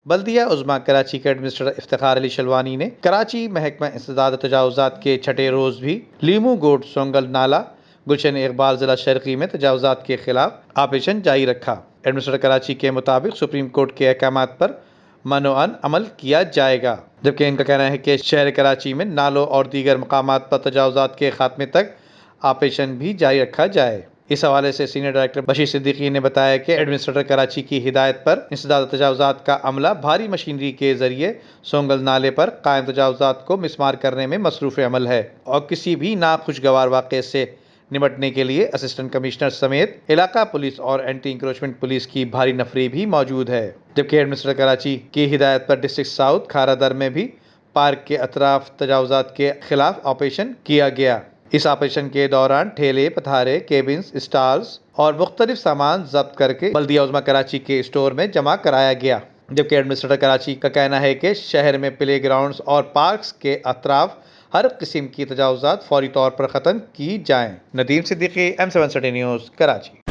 بلدیہ عظمیٰ کراچی کے ایڈمنسٹریٹر افتخار علی شلوانی نے کراچی محکمہ انسداد تجاوزات کے چھٹے روز بھی لیمو گوٹ سونگل نالہ گلشن اقبال ضلع شرقی میں تجاوزات کے خلاف آپریشن جاری رکھا۔ ایڈمنسٹریٹر کراچی کے مطابق سپریم کورٹ کے احکامات پر منوعاً عمل کیا جائے گا، جبکہ ان کا کہنا ہے کہ شہر کراچی میں نالوں اور دیگر مقامات پر تجاوزات کے خاتمے تک آپریشن بھی جاری رکھا جائے۔ اس حوالے سے سینئر ڈائریکٹر بشیر صدیقی نے بتایا کہ ایڈمنسٹریٹر کراچی کی ہدایت پر انسداد تجاوزات کا عملہ بھاری مشینری کے ذریعے سونگل نالے پر قائم تجاوزات کو مسمار کرنے میں مصروف عمل ہے اور کسی بھی ناخوشگوار واقعے سے نمٹنے کے لیے اسسٹنٹ کمشنر سمیت علاقہ پولیس اور اینٹی انکروچمنٹ پولیس کی بھاری نفری بھی موجود ہے، جبکہ ایڈمنسٹریٹر کراچی کی ہدایت پر ڈسٹرکٹ ساؤتھ کھارا در میں بھی پارک کے اطراف تجاوزات کے خلاف آپریشن کیا گیا۔ اس آپریشن کے دوران ٹھیلے، پتھارے، کیبنز، اسٹالز اور مختلف سامان ضبط کر کے بلدیہ عظمیٰ کراچی کے اسٹور میں جمع کرایا گیا، جبکہ ایڈمنسٹریٹر کراچی کا کہنا ہے کہ شہر میں پلے گراؤنڈز اور پارکس کے اطراف ہر قسم کی تجاوزات فوری طور پر ختم کی جائیں۔ Nadeem Siddiqui, M7 city news, Karachi.